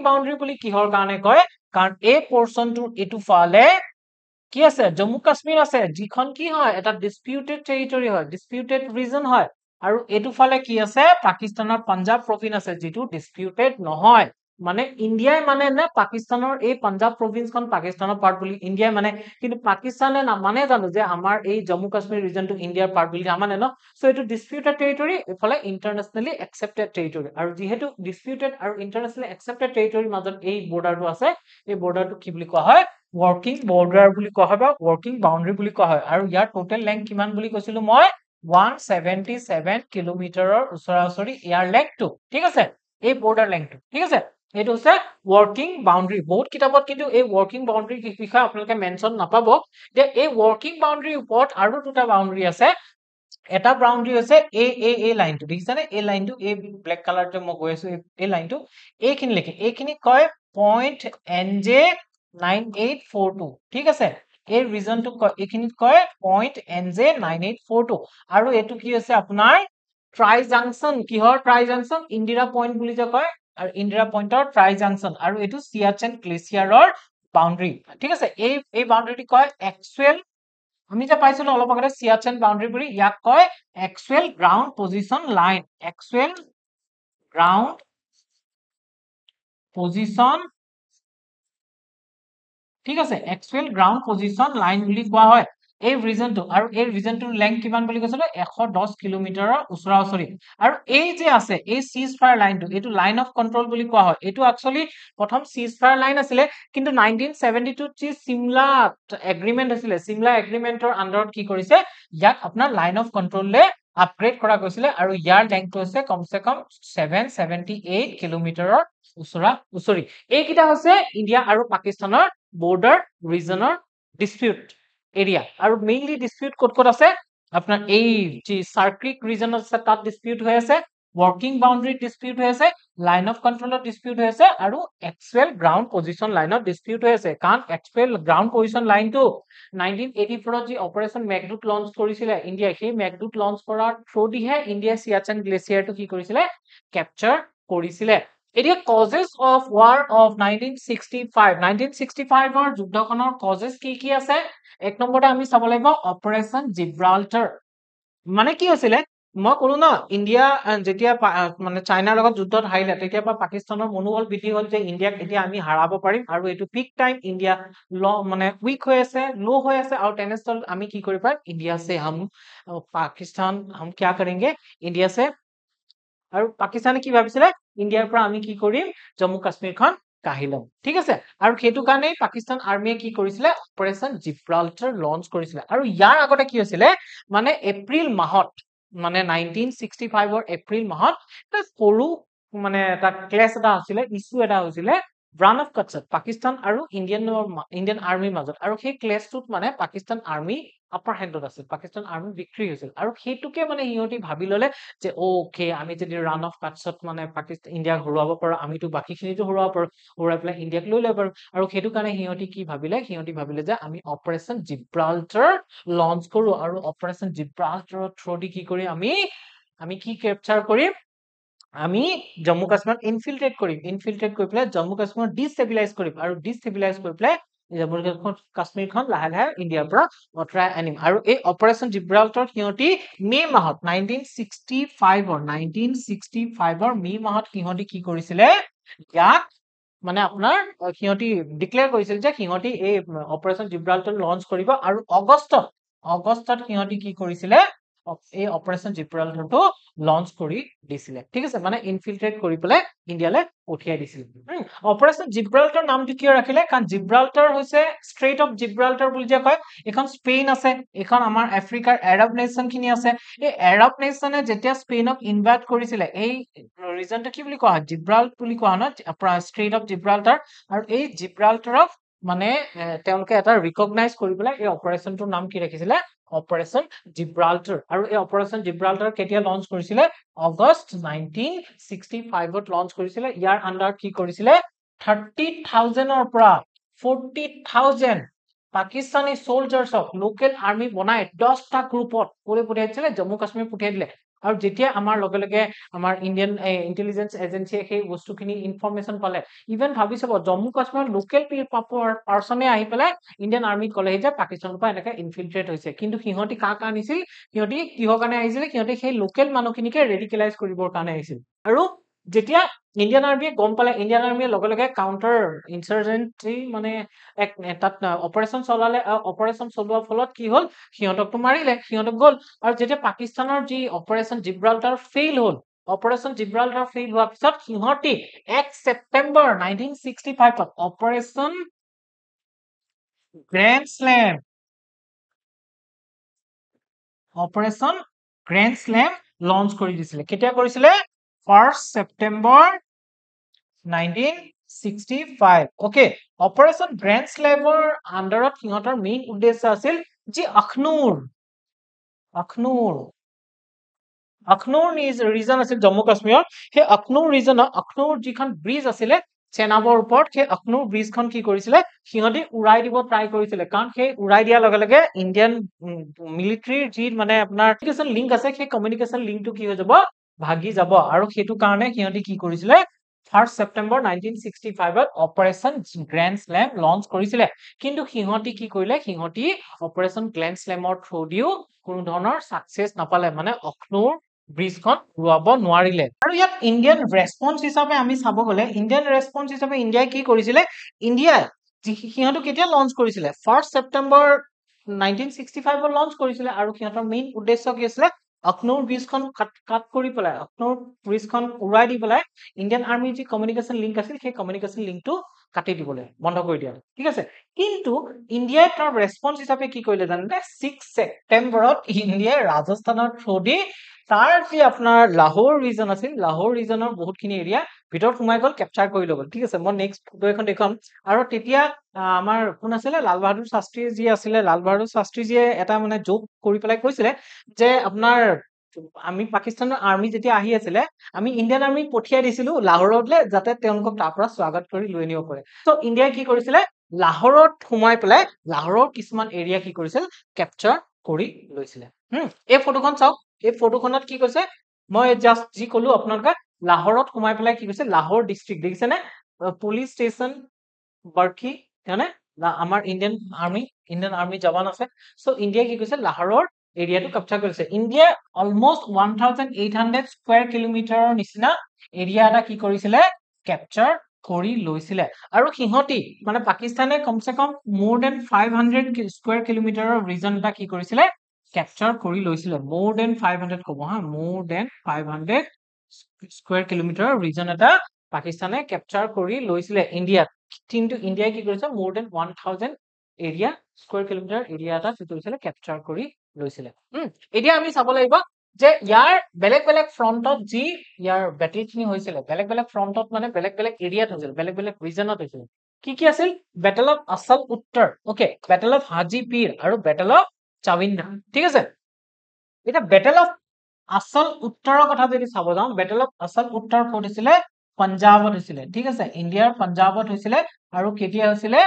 বাউণ্ডাৰী বুলি কিহৰ কাৰণে কয় কাৰণ এই পোৰ্শনটোৰ এইটো ফালে কি আছে জম্মু কাশ্মীৰ আছে যিখন কি হয় এটা ডিসপিউটেড টেৰিটৰি হয় ডিসপিউটেড ৰিজন হয় আৰু এইটো ফালে কি আছে পাকিস্তানৰ পাঞ্জাব প্ৰভিন্স আছে যিটো ডিসপিউটেড নহয় মানে ইণ্ডিয়াই মানে নে পাকিস্তানৰ এই পাঞ্জাব প্ৰভিন্সখন পাকিস্তানৰ পাৰ্ট বুলি ইণ্ডিয়াই মানে কিন্তু পাকিস্তানে নামানে জানো যে আমাৰ এই জম্মু কাশ্মীৰ ৰিজনটো ইণ্ডিয়াৰ পাৰ্ট বুলি নামানে ন সো এইটো ডিসপিউটেড টেৰিটৰি এফালে ইন্টাৰনেশনালি একসেপ্টেড টেৰিটৰি আৰু যেহেতু ডিসপিউটেড আৰু ইন্টাৰনেশনালি একসেপ্টেড টেৰিটৰিৰ মাজত এই বৰ্ডাৰটো আছে এই বৰ্ডাৰটো কি বুলি কোৱা হয় ৱৰ্কিং বৰ্ডাৰ বুলি কোৱা হয় বা ৱৰ্কিং বাউণ্ডাৰী বুলি কোৱা হয় আৰু ইয়াৰ টোটেল লেংথ কিমান বুলি কৈছিলো মই 177 কিলোমিটাৰৰ ওচৰা-ওচৰি ইয়াৰ লেংথটো ঠিক আছে এই বৰ্ডাৰ লেংথটো ঠিক আছে এইটো হৈছে ৱৰ্কিং বাউণ্ডাৰী বহুত কিতাপত কিন্তু এই ৱৰ্কিং বাউণ্ডাৰী বিষয়ে আপোনালোকে মেনশন নাপাব যে এই ৱৰ্কিং বাউণ্ডাৰীৰ ওপৰত আৰু দুটা বাউণ্ডাৰী আছে এটা বাউণ্ডাৰী হৈছে এই লাইনটো দেখিছানে এই লাইনটো এই ব্লেক কালাৰটো মই কৈ আছো এই লাইনটো এইখিনি লেখে এইখিনি কয় পইণ্ট এনজে 9842 ঠিক আছে এই ৰিজনটো এইখিনিত কয় পইণ্ট এনজে 9842 আৰু এইটো কি আছে আপোনাৰ ট্ৰাই জাংচন কিহৰ ট্ৰাই জাংচন ইন্দিৰা পইণ্ট বুলি যে কয় আৰু ইন্দিৰা পইণ্টৰ ট্ৰাই জাংচন আৰু এইটো সিয়াচেন গ্লেচিয়াৰৰ বাউণ্ডাৰী ঠিক আছে এই বাউণ্ডাৰীটো কয় একচুৱেল আমি যে পাইছিলো অলপ আগতে সিয়াচেন বাউণ্ডাৰী বুলি ইয়াক কয় actual ground position line actual ground position ঠিক আছে একচুৱেল গ্ৰাউণ্ড পজিশন লাইন বুলি কোৱা হয় এই ৰিজনটো আৰু এই ৰিজনটোৰ লেংথ কিমান বুলি কৈছিলো 110 কিলোমিটাৰৰ ওচৰা-ওচৰি আৰু এই যে আছে এই সিজ ফায়াৰ লাইনটো এইটো লাইন অফ কন্ট্ৰোল বুলি কোৱা হয় এইটো একচুৱেলি প্ৰথম সিজ ফায়াৰ লাইন আছিলে কিন্তু 1972 যি সিমলা এগ্ৰিমেন্ট হৈছিলে সিমলা এগ্ৰিমেন্টৰ আন্ডাৰত কি কৰিছে ইয়াক আপোনাৰ লাইন অফ কন্ট্ৰোললে আপগ্ৰেড কৰা গৈছিলে আৰু ইয়াৰ লেংথটো হৈছে কমসে কম 778 কিলোমিটাৰৰ ওচৰা-ওচৰি এইকেইটা হৈছে ইণ্ডিয়া আৰু পাকিস্তানৰ বৰ্ডাৰ ৰিজনৰ ডিসপিউট এৰিয়া আৰু মেইনলি ডিসপিউট ক'ত আছে আপোনাৰ এই যে সাৰ্কিক ৰিজন আছে তাত ডিসপিউট হৈ আছে ৱৰ্কিং বাউণ্ডাৰী ডিসপিউট হৈ আছে লাইন অফ কন্ট্ৰোলত ডিসপিউট হৈ আছে আৰু একচুৱেল গ্ৰাউণ্ড পজিশন লাইনত ডিসপিউট হৈ আছে কাৰণ একচুৱেল গ্ৰাউণ্ড পজিশন লাইনটো 1984 ত যি অপাৰেচন মেঘদূত লঞ্চ কৰিছিলে ইণ্ডিয়া সেই মেঘদূত লঞ্চ কৰাৰ থ্ৰুদিহে ইণ্ডিয়া সিয়াচেন গ্লেচিয়াৰটো কি কৰিছিলে কেপচাৰ কৰিছিলে এতিয়া কজেছ অফ ৱাৰ অফ 1965 ৰ যুদ্ধখনৰ কজেছ কি আছে এক নম্বৰতে আমি চাব লাগিব অপাৰেচন জিব্ৰাল্টাৰ মানে কি হৈছিলে মই কলো ন ইণ্ডিয়া যেতিয়া মানে চাইনাৰ লগত যুদ্ধত হাৰিলে তেতিয়া পৰা পাকিস্তানৰ মনোবল বৃদ্ধি হ'ল যে ইণ্ডিয়াক এতিয়া আমি হাৰাব পাৰিম আৰু এইটো পিক টাইম ইণ্ডিয়া মানে উইক হৈ আছে লো হৈ আছে আৰু তেনেস্থলত আমি কি কৰিব পাৰিম ইণ্ডিয়া সে হাম পাকিস্তান হাম क्या करेंगे ইণ্ডিয়া সে আৰু পাকিস্তানে কি ভাবিছিলে ইণ্ডিয়াৰ পৰা আমি কি কৰিম জম্মু কাশ্মীৰখন কাঢ়ি লম ঠিক আছে আৰু সেইটো কাৰণে পাকিস্তান আৰ্মিয়ে কি কৰিছিলে অপাৰেচন জিব্ৰাল্টাৰ লঞ্চ কৰিছিলে আৰু ইয়াৰ আগতে কি হৈছিলে মানে এপ্ৰিল মাহত মানে 1965 ৰ এপ্ৰিল মাহত এটা সৰু মানে এটা ক্লেশ এটা হৈছিলে ইস্যু এটা হৈছিলে ৰান অফ কাটছত পাকিস্তান আৰু ইণ্ডিয়ান আৰ্মিৰ মাজত, আৰু সেই ক্লেছটোত মানে পাকিস্তান আৰ্মি আপাৰ হেণ্ডত আছিল, পাকিস্তান আৰ্মি বিক্ৰী হৈছিল, আৰু সেইটোকে মানে সিহঁতি ভাবি ললে যে অ'কে আমি যদি ৰান অফ কাটছত মানে পাকিস্তান ইণ্ডিয়াক হৰুৱাব পাৰো, আমিতো বাকীখিনিতো হৰুৱাব পাৰো, হৰুৱাই পেলাই ইণ্ডিয়াক লৈ ল'ব পাৰো, আৰু সেইটো কাৰণে সিহঁতি ভাবিলে যে আমি অপাৰেশ্যন জিব্ৰাল্টাৰ লঞ্চ কৰো, আৰু অপাৰেশ্যন জিব্ৰাল্টাৰৰ থ্ৰুদি কি কৰি আমি কি কেপচাৰ কৰিম, আমি জম্মু কাশ্মীৰত ইনফিল্ট্ৰেট কৰি পেলাই জম্মু কাশ্মীৰত ডিষ্টেবিলাইজ কৰিম, আৰু ডিষ্টেবিলাইজ কৰি পেলাই জম্মু কাশ্মীৰখন লাহে লাহে ইণ্ডিয়াৰ পৰা আঁতৰাই আনিম। আৰু এই অপাৰেশ্যন জিব্ৰাল্টাৰ সিহঁতি মে মাহত 1965 মে মাহত সিহঁতি কি কৰিছিলে, ইয়াক মানে আপোনাৰ সিহঁতি ডিক্লেয়াৰ কৰিছিল যে সিহঁতি এই অপাৰেশ্যন জিব্ৰাল্টাৰ লঞ্চ কৰিব, আৰু অগষ্টত সিহঁতি কি কৰিছিলে, এই অপাৰেশ্যন জিব্ৰাল্টাৰটো লঞ্চ কৰি দিছিলে, ঠিক আছে, মানে ইনফিল্ট্ৰেট কৰি পেলাই ইণ্ডিয়ালৈ পঠিয়াই দিছিল। অপাৰেশ্যন জিব্ৰাল্টাৰ নামটো কিয় ৰাখিলে, কাৰণ জিব্ৰাল্টাৰ হৈছে ষ্ট্ৰেইট অফ জিব্ৰাল্টাৰ বুলি যে কয়, এখন স্পেইন আছে, এখন আমাৰ আফ্ৰিকাৰ এৰাব নেশ্যন খিনি আছে, এই এৰাব নেশ্যনে যেতিয়া স্পেইনক ইনভাইট কৰিছিলে, এই ৰিজনটো কি বুলি কোৱা হয়, জিব্ৰাল্ট বুলি কোৱা হয় ন, ষ্ট্ৰেইট অফ জিব্ৰাল্টাৰ, আৰু এই জিব্ৰাল্টাৰক মানে তেওঁলোকে এটা ৰিকগনাইজ কৰি পেলাই এই অপাৰেশ্যনটোৰ নাম কি ৰাখিছিলে, অপাৰেশ্যন জিব্ৰাল্টাৰ। আৰু এই অপাৰেশ্যন জিব্ৰাল্টাৰ কেতিয়া লঞ্চ কৰিছিলে, অগষ্ট 1965 লঞ্চ কৰিছিলে। ইয়াৰ আণ্ডাৰত কি কৰিছিলে, 30,000-ৰ পৰা 40,000 পাকিস্তানী চলজাৰ্ছক লোকেল আৰ্মি বনাই 10টা গ্ৰুপত পঠিয়াইছিলে, জম্মু কাশ্মীৰ পঠিয়াই দিলে। আৰু যেতিয়া আমাৰ লগে লগে আমাৰ ইণ্ডিয়ান ইণ্টেলিজেন্স এজেঞ্চিয়ে সেই বস্তুখিনি ইনফৰমেশ্যন পালে, ইভেন ভাবি চাব জম্মু কাশ্মীৰৰ লোকেল পাৰ্চনে আহি পেলাই ইণ্ডিয়ান আৰ্মিক ক'লেহি যে পাকিস্তানৰ পৰা এনেকে ইনফিল্ট্ৰেট হৈছে, কিন্তু সিহঁতি কাক আনিছিল, সিহঁতি কিহৰ কাৰণে আহিছিলে, সিহঁতি সেই লোকেল মানুহখিনিকে ৰেডিকেলাইজ কৰিবৰ কাৰণে আহিছিল। আৰু যেতিয়া ইণ্ডিয়ান আৰ্মিয়ে গম পালে, ইণ্ডিয়ান আৰ্মিয়ে লগে লগে কাউণ্টাৰ ইনচাৰ্জেন্সি মানে তাত অপাৰেশ্যন চলালে, অপাৰেশ্যন চলোৱাৰ ফলত কি হ'ল, সিহঁতকতো মাৰিলে, সিহঁতক গ'ল। আৰু যেতিয়া পাকিস্তানৰ যি অপাৰেশ্যন জিব্ৰাল্টাৰ ফেইল হ'ল, অপাৰেশ্যন জিব্ৰাল্টাৰ ফেইল হোৱাৰ পিছত সিহঁতি 1 September 1965 operation grand slam launch কৰি দিছিলে। কেতিয়া কৰিছিলে, 1 ছেপ্টেম্বৰ 1965। অকে, অপাৰেশ্যন গ্ৰেণ্ড শ্লেমৰ আণ্ডাৰত সিহঁতৰ মেইন উদ্দেশ্য আছিল যি আখনুৰ ৰিজন আছিল জম্মু কাশ্মীৰৰ, সেই আখনুৰ ৰিজনত আখনুৰ যিখন ব্ৰিজ আছিলে চেনাবৰ ওপৰত, সেই আখনুৰ ব্ৰিজখন কি কৰিছিলে, সিহঁতি উৰাই দিব ট্ৰাই কৰিছিলে, কাৰণ সেই উৰাই দিয়াৰ লগে লগে ইণ্ডিয়ান মিলিটাৰীৰ যি মানে আপোনাৰ কমিউনিকেশ্যন লিংক আছে, সেই কমিউনিকেশ্যন লিংকটো কি হৈ যাব, ভাগি যাব। আৰু সেইটো কাৰণে সিহঁতি কি কৰিছিলে, 1 September 1965 operation grand slam launch কৰিছিলে। কিন্তু সিহঁতি কি কৰিলে, সিহঁতি অপাৰেশ্যন গ্ৰেণ্ড শ্লেমৰ থ্ৰুদিও কোনো ধৰণৰ ছাকচেছ নাপালে, মানে অখনুৰ ব্ৰিজখন উৰুৱাব নোৱাৰিলে। আৰু ইয়াত ইণ্ডিয়ান ৰেছপন্স হিচাপে আমি চাব গ'লে, ইণ্ডিয়ান ৰেছপন্স হিচাপে ইণ্ডিয়াই কি কৰিছিলে, সিহঁতক কেতিয়া লঞ্চ কৰিছিলে, 1 ছেপ্টেম্বৰ 1965 লঞ্চ কৰিছিলে। আৰু সিহঁতৰ মেইন উদ্দেশ্য কি আছিলে, আখনুৰ ব্ৰিজখন কাট কৰি পেলাই, আখনুৰ ব্ৰিজখন উৰাই দি পেলাই ইণ্ডিয়ান আৰ্মিৰ যি কমিউনিকেশ্যন লিংক আছিল, সেই কমিউনিকেশ্যন লিংকটো কাটি দিবলৈ, বন্ধ কৰি দিয়া, ঠিক আছে। কিন্তু ইণ্ডিয়াই তাৰ ৰেছপন্স হিচাপে কি কৰিলে জানেনে, 6 ছেপ্টেম্বৰত ইণ্ডিয়াই ৰাজস্থানৰ থ্ৰুদি তাৰ যি আপোনাৰ লাহোৰ ৰিজন আছিল, লাহোৰ ৰিজনৰ বহুতখিনি এৰিয়া ভিতৰত সোমাই গ'ল, কেপচাৰ কৰি ল'ব, ঠিক আছে। মই নেক্সট ফটো এখন দেখুৱাম। আৰু তেতিয়া আমাৰ কোন আছিলে, লাল বাহাদুৰ শাস্ত্ৰীজীয়ে এটা মানে জোক কৰি পেলাই কৈছিলে যে আপোনাৰ আমি পাকিস্তানৰ আৰ্মি যেতিয়া আহি আছিলে, আমি ইণ্ডিয়ান আৰ্মিক পঠিয়াই দিছিলো লাহোৰলৈ, যাতে তেওঁলোকক তাৰ পৰা স্বাগত কৰি লৈ আনিব পাৰে। ত' ইণ্ডিয়াই কি কৰিছিলে, লাহোৰত সোমাই পেলাই লাহোৰৰ কিছুমান এৰিয়া কি কৰিছিল, কেপচাৰ কৰি লৈছিলে। এই ফটোখন চাওক, এই ফটোখনত কি কৈছে, মই জাষ্ট যি কলো আপোনালোকে, লাহোৰত সোমাই পেলাই কি কৈছে, লাহোৰ ডিষ্ট্ৰিক্ট দেখিছেনে, পুলিচ ষ্টেচন বাৰ্কি, হয়নে, আমাৰ ইণ্ডিয়ান আৰ্মি জৱান আছে। চ' ইণ্ডিয়াই কি কৈছে, লাহোৰৰ এৰিয়াটো কেপচাৰ কৰিছে। ইণ্ডিয়াই অলমষ্ট 1800 স্কুৱেৰ কিলোমিটাৰৰ নিচিনা এৰিয়া এটা কি কৰিছিলে, কেপচাৰ কৰি লৈছিলে। আৰু সিহঁতি মানে পাকিস্তানে কমচে কম more than 500 স্কুৱেৰ কিলোমিটাৰৰ ৰিজন এটা কি কৰিছিলে, কেপচাৰ কৰি লৈছিলে। more than 500 ক'ব হা, more than 500 স্কুৱেৰ কিলোমিটাৰৰ ৰিজন এটা পাকিস্তানে কেপচাৰ কৰি লৈছিলে ইণ্ডিয়াত। কিন্তু ইণ্ডিয়াই কি কৰিছে, more than 1000 square kilometre area এটা কি কৰিছিলে, কেপচাৰ কৰি লৈছিলে। এতিয়া আমি চাব লাগিব যে ইয়াৰ বেলেগ বেলেগ ফ্ৰণ্টত যি ইয়াৰ বেটেলখিনি হৈছিলে বেলেগ বেলেগ ফ্ৰণ্টত মানে বেলেগ বেলেগ এৰিয়াত হৈছিল বেলেগ বেলেগ ৰিজনত হৈছিল কি আছিল বেটেল অফ আছল উত্তৰ ওকে বেটেল অফ হাজিপিৰ আৰু বেটেল অফ চাৱিন্দা ঠিক আছে এতিয়া বেটেল অফ আছল উত্তৰৰ কথা যদি চাব যাওঁ বেটেল অফ আছল উত্তৰ ক'ত হৈছিলে পাঞ্জাবত হৈছিলে ঠিক আছে ইণ্ডিয়াৰ পাঞ্জাবত হৈছিলে আৰু কেতিয়া হৈছিলে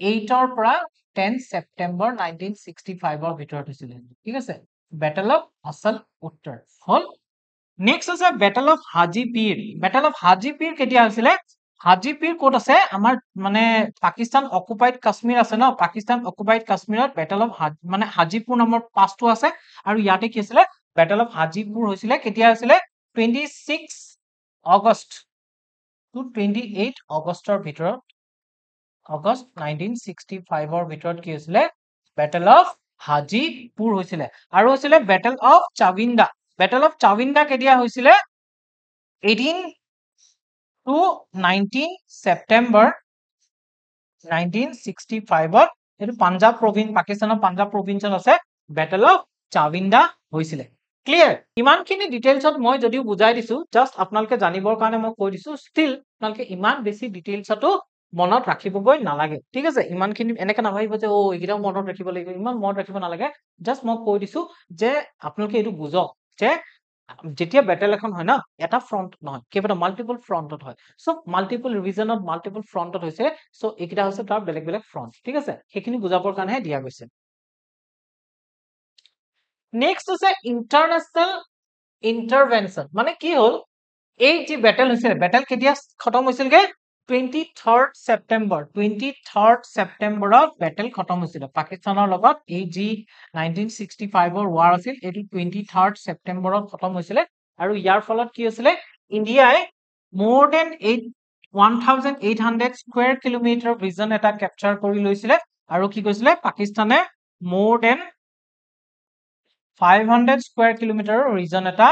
8ৰ পৰা 10 ছেপ্টেম্বৰ 1965ৰ ভিতৰত হৈছিলে ঠিক আছে বেটেল অফ আছল উত্তৰ হল নেক্সট আছে বেটেল অফ হাজিপিৰ বেটেল অফ হাজিপিৰ কেতিয়া হৈছিলে হাজিপিৰ ক'ত আছে আমাৰ মানে পাকিস্তান অকুপাইড কাশ্মীৰ আছে ন পাকিস্তান অকুপাইড কাশ্মীৰত বেটেল অফ মানে হাজিপুৰ নামৰ পাছটো আছে আৰু ইয়াতে কি আছিলে বেটেল অফ হাজিপুৰ হৈছিলে কেতিয়া হৈছিলে 26 আগষ্ট টু 28 আগষ্টৰ ভিতৰত আগষ্ট 1965ৰ ভিতৰত কি হৈছিলে বেটেল অফ হাজিপুৰ হৈছিলে আৰু হৈছিলে বেটেল অফ চাৱিন্দা কেতিয়া হৈছিলে 18 to 19 ছেপ্টেম্বৰ 1965ত এইটো পাঞ্জাব প্ৰভিন্স পাকিস্তানৰ পাঞ্জাব প্ৰভিন্সত আছে বেটেল অফ চাৱিন্দা হৈছিলে ক্লিয়াৰ ইমানখিনি ডিটেইলছত মই যদিও বুজাই দিছো জাষ্ট আপোনালোকে জানিবৰ কাৰণে মই কৈ দিছো ষ্টিল আপোনালোকে ইমান বেছি ডিটেইলছতো মনত ৰাখিবগৈ নালাগে ঠিক আছে ইমানখিনি এনেকে নাভাবিব যে অ এইকেইটাও মনত ৰাখিব লাগিব ইমান মনত ৰাখিব নালাগে জাষ্ট মই কৈ দিছো যে আপোনালোকে এইটো বুজক যে যেতিয়া বেটেল এখন হয় না এটা ফ্ৰন্ট নহয় কেৱল মাল্টিপল ফ্ৰন্টত হয় সো মাল্টিপল ৰিভিজনত মাল্টিপল ফ্ৰন্টত হৈছে সো এইকেইটা হৈছে তাৰ বেলেগ বেলেগ ফ্ৰন্ট ঠিক আছে সেইখিনি বুজাবৰ কাৰণেহে দিয়া গৈছে নেক্সট আছে ইন্টাৰনেশ্যনেল ইন্টাৰভেনশ্যন মানে কি হল এই যে বেটেল হৈছিল বেটেল কেতিয়া খতম হৈছিলগে 23rd ছেপ্টেম্বৰত বেটেল খতম হৈছিল পাকিস্তানৰ লগত এই যি 1965ৰ ৱাৰ আছিল এইটো 23rd ছেপ্টেম্বৰত খতম হৈছিল আৰু ইয়াৰ ফলত কি হৈছিল ইণ্ডিয়াই more than 1800 square kilometre region এটা ক্যাপচাৰ কৰি লৈছিল আৰু কি কৈছিল পাকিস্তানে more than 500 square kilometre region এটা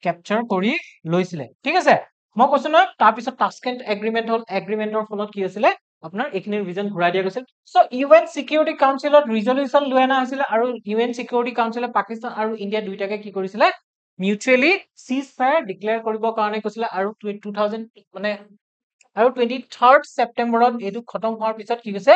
ক্যাপচাৰ কৰি লৈছিলে ঠিক আছে মই কৈছো ন তাৰ পিছত টাস্কেণ্ট এগ্ৰিমেন্ট হল এগ্ৰিমেন্টৰ ফলত কি হৈছিল আপোনাৰ এইখিনি ৰিজন ঘূৰাই দিয়া গৈছিল সো ইউএন সিকিউৰিটি কাউন্সিলত ৰিজলিউশন লৈ আনা হৈছিল আৰু ইউএন সিকিউৰিটি কাউন্সিলে পাকিস্তান আৰু ইণ্ডিয়া দুইটাকে কি কৰিছিল মিউচুৱেলি সিজ ফায়াৰ ডিক্লেয়াৰ কৰিবৰ কাৰণে কৈছিল আৰু 2000 মানে আৰু 23rd ছেপ্টেম্বৰত এইটো খতম হোৱাৰ পিছত কি হৈছে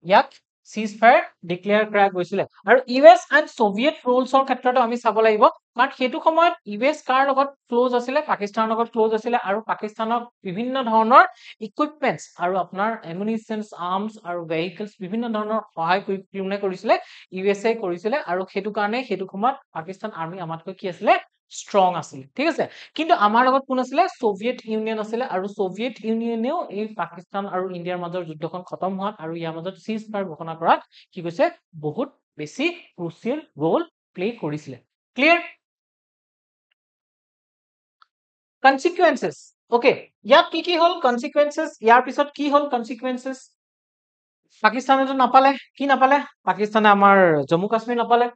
ইয়াক সিজ ফায়াৰ ডিক্লেয়াৰ কৰা গৈছিল আৰু ইউএছ এণ্ড সোভিয়েট ৰুলছৰ ক্ষেত্ৰতো আমি চাব লাগিব কাৰণ সেইটো সময়ত ইউএছ কাৰ লগত ক্লোজ আছিল পাকিস্তানৰ লগত ক্লোজ আছিল আৰু পাকিস্তানক বিভিন্ন ধৰণৰ ইকুইপমেন্টছ আৰু আপোনাৰ এমুনিশনছ আৰ্মছ আৰু ভেহিকলছ বিভিন্ন ধৰণৰ সহায় কোনে কৰিছিল ইউএছএ কৰিছিল আৰু সেইটো কাৰণে সেইটো সময়ত পাকিস্তান আৰ্মি আমাতকৈ কি আছিল ষ্ট্ৰং আছিল ঠিক আছে কিন্তু আমাৰ লগত কোন আছিল সোভিয়েট ইউনিয়ন আছিল আৰু সোভিয়েট ইউনিয়নেও এই পাকিস্তান আৰু ইণ্ডিয়াৰ মাজৰ যুদ্ধখন খতম হোৱাত আৰু ইয়াৰ মাজত সিজ ফায়াৰ ঘোষণা কৰাত কি কৈছে বহুত বেছি ক্ৰুচিয়েল ৰোল প্লে কৰিছিল ক্লিয়াৰ কনসিকুৱেন্সেস ওকে ইয়াত কি হল কনসিকুৱেন্সেস ইয়াৰ পিছত কি হল কনসিকুৱেন্সেস পাকিস্তানেতো নাপালে কি নাপালে পাকিস্তানে আমাৰ জম্মু কাশ্মীৰ নাপালে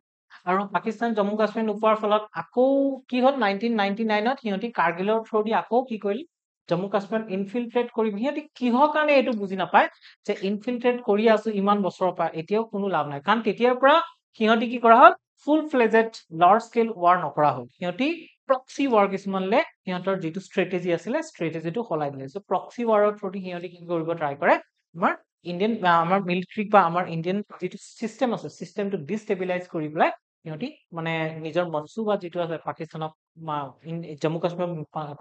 আৰু পাকিস্তান জম্মু কাশ্মীৰ নোপোৱাৰ ফলত আকৌ কি হল 1999ত সিহঁতি কাৰ্গিলৰ থ্ৰু দি আকৌ কি কৰিল জম্মু কাশ্মীৰত ইনফিলট্ৰেট কৰি সিহঁতি কিহৰ কাৰণে এইটো বুজি নাপায় যে ইনফিলট্ৰেট কৰি আছো ইমান বছৰৰ পৰা এতিয়াও কোনো লাভ নাই কাৰণ তেতিয়াৰ পৰা সিহঁতি কি কৰা হল full fledged large scale war নকৰা হল সিহঁতি প্ৰক্সি ৱাৰ কিছুমানলে সিহঁতৰ যিটো ষ্ট্ৰেটেজি আছিলে ষ্ট্ৰেটেজিটো সলাই দিলে সো প্ৰক্সি ৱাৰৰ থ্ৰু দি সিহঁতি কি কৰিব ট্ৰাই কৰে আমাৰ ইণ্ডিয়ান আমাৰ মিলিটাৰী বা আমাৰ ইণ্ডিয়ান যিটো সিস্টেম আছে সিস্টেমটো ডিস্টেবিলাইজ কৰি পেলাই সিহঁতি মানে নিজৰ মনসুবা যিটো আছে পাকিস্তানক জম্মু কাশ্মীৰ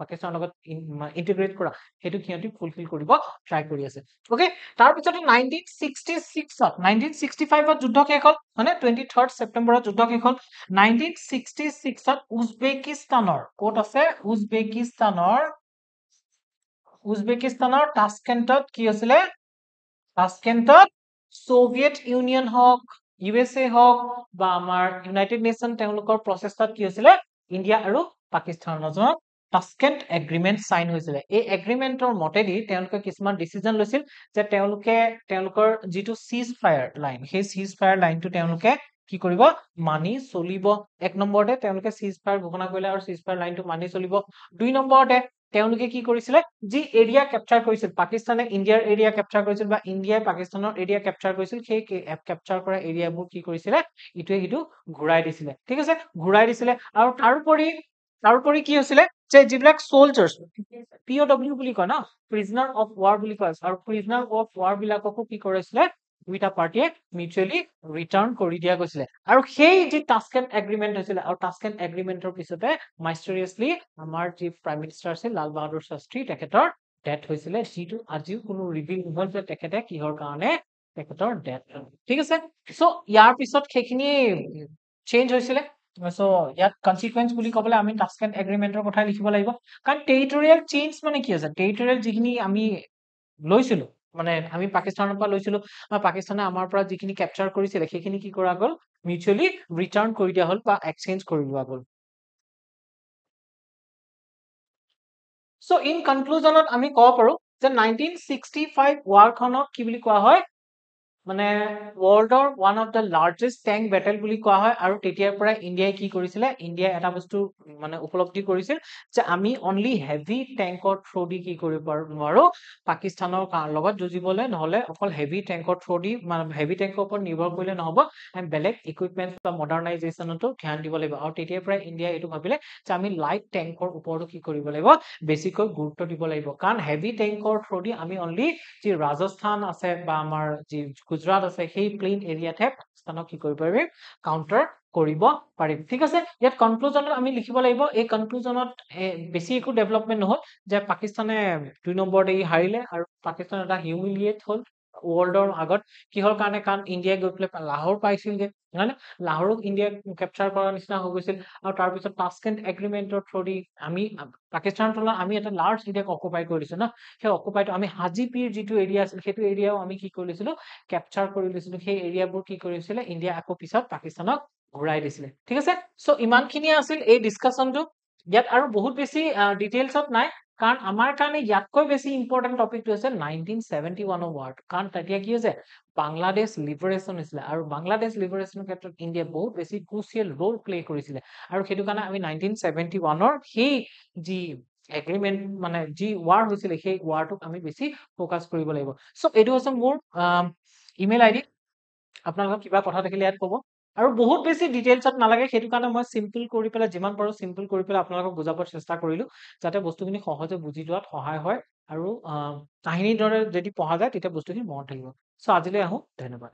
পাকিস্তানৰ লগত ইন্টিগ্ৰেট কৰা সেইটো সিহঁতি ফুলফিল কৰিব ট্ৰাই কৰি আছে ওকে তাৰ পিছতে 1965ত যুদ্ধ শেষ হ'ল মানে 23rd ছেপ্টেম্বৰত যুদ্ধ শেষ হ'ল 1966ত উজবেকিস্তানৰ ক'ত আছে উজবেকিস্তানৰ টাস্কেণ্টত কি হৈছিলে টাস্কেণ্টত সোভিয়েট ইউনিয়ন হওক ইউএছএ হওক বা আমাৰ ইউনাইটেড নেশ্যন তেওঁলোকৰ প্ৰচেষ্টাত কি হৈছিলে ইণ্ডিয়া আৰু পাকিস্তানৰ মাজত টাস্কেণ্ট এগ্ৰিমেন্ট সাইন হৈছিলে এই এগ্ৰিমেন্টৰ মতেদি তেওঁলোকে কিছুমান ডিসিজন লৈছিল যে তেওঁলোকৰ যিটো সিজ ফায়াৰ লাইন সেই সিজ ফায়াৰ লাইনটো তেওঁলোকে কি কৰিব মানি চলিব এক নম্বৰতে তেওঁলোকে সিজ ফায়াৰ ঘোষণা কৰিলে আৰু সিজ ফায়াৰ লাইনটো মানি চলিব দুই নম্বৰতে তেওঁলোকে কি কৰিছিলে যি এৰিয়া কেপচাৰ কৰিছিল পাকিস্তানে ইণ্ডিয়াৰ এৰিয়া কেপচাৰ কৰিছিল বা ইণ্ডিয়াই পাকিস্তানৰ এৰিয়া কেপচাৰ কৰিছিল সেই কেপচাৰ কৰা এৰিয়াবোৰ কি কৰিছিলে ইটোৱে সিটো ঘূৰাই দিছিলে ঠিক আছে ঘূৰাই দিছিলে আৰু তাৰোপৰি কি হৈছিলে যে যিবিলাক চলজাৰ্ছ POW বুলি কয় ন প্ৰিজনাৰ অফ ৱাৰ বুলি কয় আৰু প্ৰিজনাৰ অফ ৱাৰ বিলাককো কি কৰিছিলে দুইটা পাৰ্টিয়ে মিউচুৱেলি ৰিটাৰ্ণ কৰি দিয়া গৈছিলে আৰু সেই যি টাস্কেণ্ট এগ্ৰিমেণ্ট হৈছিলে আৰু টাস্কেণ্ট এগ্ৰিমেণ্টৰ পিছতে মাইষ্টেৰিয়াছলি আমাৰ যি প্ৰাইম মিনিষ্টাৰ আছিল লাল বাহাদুৰ শাস্ত্ৰী তেখেতৰ ডেথ হৈছিলে যিটো আজিও কোনো ৰিভিল নহল যে তেখেতে কিহৰ কাৰণে তেখেতৰ ডেথ ঠিক আছে চ' ইয়াৰ পিছত সেইখিনি চেঞ্জ হৈছিলে চ' ইয়াত কনচিকুৱেঞ্চ বুলি ক'বলৈ আমি টাস্কেণ্ট এগ্ৰিমেণ্টৰ কথা লিখিব লাগিব কাৰণ টেৰিটৰিয়েল চেঞ্জ মানে কি আছে টেৰিটৰিয়েল যিখিনি আমি লৈছিলো মানে আমি পাকিস্তানৰ পৰা লৈছিলো বা পাকিস্তানে আমাৰ পৰা যিখিনি কেপচাৰ কৰিছিলে সেইখিনি কি কৰা গ'ল মিউচুৱেলি ৰিটাৰ্ণ কৰি দিয়া হ'ল বা এক্সচেঞ্জ কৰি লোৱা গ'ল চ' ইন কনক্লুজনত আমি ক'ব পাৰো যে 1965 ৱাৰখনক কি বুলি কোৱা হয় মানে ৱৰ্ল্ডৰ one of the largest tank battle বুলি কোৱা হয় আৰু তেতিয়াৰ পৰা ইণ্ডিয়াই কি কৰিছিলে ইণ্ডিয়াই এটা বস্তু মানে উপলব্ধি কৰিছিল যে আমি অনলি হেভি টেংকৰ থ্ৰু দি কি কৰিব নোৱাৰো পাকিস্তানৰ লগত যুঁজিবলৈ নহলে অকল হেভি টেংকৰ থ্ৰু দি মানে হেভি টেংকৰ ওপৰত নিৰ্ভৰ কৰিলে নহব আমি বেলেগ ইকুইপমেণ্ট বা মডাৰ্ণাইজেশ্যনতো ধ্যান দিব লাগিব আৰু তেতিয়াৰ পৰা ইণ্ডিয়াই এইটো ভাবিলে যে আমি লাইট টেংকৰ ওপৰতো কি কৰিব লাগিব বেছিকৈ গুৰুত্ব দিব লাগিব কাৰণ হেভি টেংকৰ থ্ৰু দি আমি অনলি যি ৰাজস্থান আছে বা আমাৰ যি গুজৰাট আছে সেই প্লেইন এৰিয়াতহে পাকিস্তানক কি কৰিব পাৰিম কাউণ্টাৰ কৰিব পাৰিম ঠিক আছে ইয়াত কনক্লুজনত আমি লিখিব লাগিব এই কনক্লুজনত বেছি একো ডেভেলপমেণ্ট নহল যে পাকিস্তানে 2 নম্বৰত হাৰিলে আৰু পাকিস্তান এটা হিউমিলিয়েট হ'ল ৱৰ্ল্ডৰ আগত কিহৰ কাৰণে কাৰণ ইণ্ডিয়াই গৈ পেলাই লাহোৰ পাইছিলগে নহয় নে লাহোৰক ইণ্ডিয়াই কেপচাৰ কৰাৰ নিচিনা হৈ গৈছিল আৰু তাৰপিছত টাস্কেণ্ট এগ্ৰিমেণ্টৰ থ্ৰু দি আমি পাকিস্তানৰ তুলনাত আমি এটা লাৰ্জ এৰিয়াক অকুপাই কৰি দিছো ন সেই অকুপাইটো আমি হাজিপিৰ যিটো এৰিয়া আছিল সেইটো এৰিয়াও আমি কি কৰি লৈছিলো কেপচাৰ কৰি লৈছিলো সেই এৰিয়াবোৰ কি কৰিছিলে ইণ্ডিয়া আকৌ পিছত পাকিস্তানক ঘূৰাই দিছিলে ঠিক আছে চ' ইমানখিনিয়ে আছিল এই ডিছকাশ্যনটো ইয়াত আৰু বহুত বেছি ডিটেইলছত নাই কাৰণ আমাৰ কাৰণে ইয়াতকৈ বেছি ইম্পৰ্টেণ্ট টপিকটো হৈছে 1971 ৱাৰ কাৰণ তেতিয়া কি হৈছে বাংলাদেশ লিবাৰেশ্যন হৈছিলে আৰু বাংলাদেশ লিবাৰেশ্যনৰ ক্ষেত্ৰত ইণ্ডিয়াই বহুত বেছি ক্ৰুচিয়েল ৰোল প্লে কৰিছিলে আৰু সেইটো কাৰণে আমি 1971 সেই যি এগ্ৰিমেণ্ট মানে যি ৱাৰ হৈছিলে সেই ৱাৰটোক আমি বেছি ফ'কাছ কৰিব লাগিব চ' এইটো হৈছে মোৰ ইমেইল আইডি আপোনালোকক কিবা কথা থাকিলে ইয়াত ক'ব আৰু বহুত বেছি ডিটেইলছত নালাগে সেইটো কাৰণে মই চিম্পল কৰি পেলাই যিমান পাৰো চিম্পল কৰি পেলাই আপোনালোকক বুজাব চেষ্টা কৰিলো যাতে বস্তুখিনি সহজে বুজি যোৱাত সহায় হয় আৰু কাহিনীৰ দৰে যদি পঢ়া যায় তেতিয়া বস্তুখিনি মনত থাকিব চ' আজিলৈ আহোঁ ধন্যবাদ